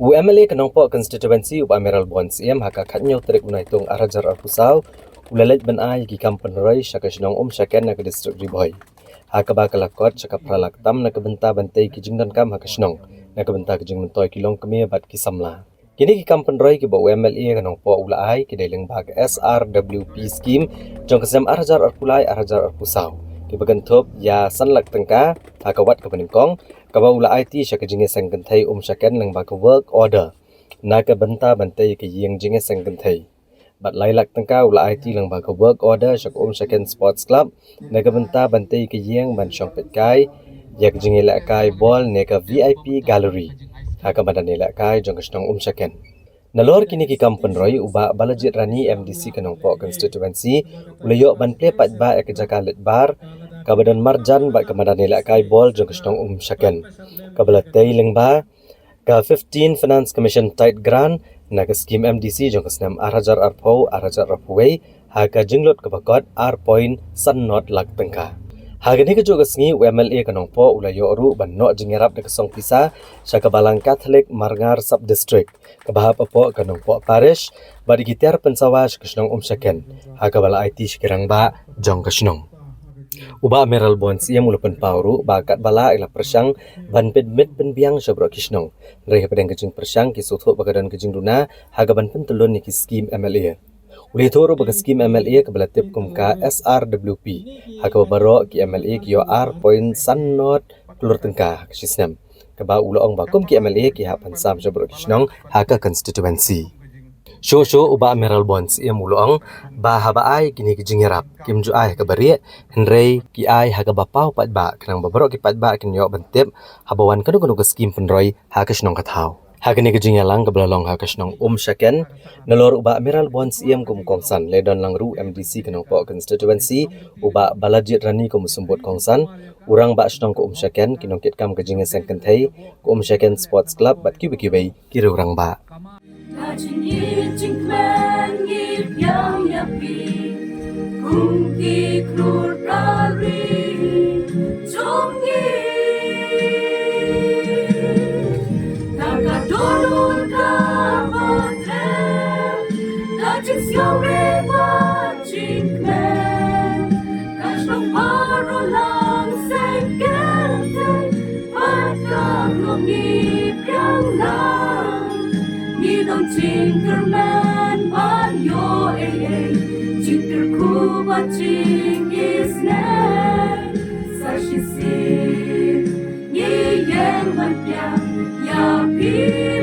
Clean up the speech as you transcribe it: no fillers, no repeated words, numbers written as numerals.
UMLA Kenongpo constituency up Amiral Bonds iam haka khatnyo trik unaitung arajar arpusau ulalet ben ai gi kampenrai syakashnong syaken na ke district Riboy. Haka ba kalakot syaka pralak tam na kebenta bantai ki jingdan kam hakashnong na kebenta ki jing mentoy kilong kemi bat ki samla. Kini ki kampenrai ki ba UMLA Kenongpo ulai ki daileng bag SRWP scheme jong kesem arajar arpulai arajar arpusau. Ki bagantop ya sanlak tengka hakawat ke peningkong kawa ula IT syaka jinge sangkenthai syaken nang baka work order na ka benta bantai ke yeng jinge sangkenthai bat lailak tengka ula IT lang baka work order syaka syaken sports club na ka benta bantai ke yeng ban syong petkai yak jinge lakai ball ne ka VIP gallery haka badan ne lakai jong kasnong syaken nalor kini ki kampen roy uba balajit rani MDC Kenongpo constituency ulayo ban ple pat ba ek jakalet bar kabadan marjan ba kamadan nila kai bol jong kastong syaken kabalatay lengba ka 15 finance commission tight grant na ka scheme MDC jong kasnam arajar arpo arajar arpway ha ka jinglot kabakot r point san not lak tengka haga ni ka juga sngi UMLA Kenongpo ulayo ru ban no jingerap na kasong pisa sa kabalang Catholic Marngar sub district kabahap apo Kenongpo parish ba digitar pensawa sa kasnong syaken ha kabala IT sikirang ba jong kasnong Uba Amiral Bonds ia mulapan pauru bakat bala ila persyang ban pedmet penbiang syabro kisnong. Reha pedang kejing persyang kisutho bagadan kejing duna haga ban pentulun ni skim MLA. Uli toro baga skim MLA kabala tip kumka SRWP. Haga baro ki MLA kiyo R point sanot pelur tengka kisisnem. Kaba uloong bakum ki MLA ki hapan sam syabro kisnong haga constituency. Show uba Amiral Bonds ia mulong ba haba ai kini kijingirap kim ju ai kabari henrei ki ai haga bapau pat ba kanang babaro ki pat ba kin yo bentip habawan kanu ke skim penroi ha kasnong kathau ha kini kijingalang kablalong ha kasnong syaken nalor uba Amiral Bonds iam kum kongsan ledon langru MDC Kenongpo constituency uba balajit rani kum sumbut kongsan urang ba snong ko syaken kinongkit kam kejinga sangkenthai ko syaken sports club bat kibai kira urang ba Tinkerman, but your Tinker cool, but Ching is name. Such is it, ye yang, but ya,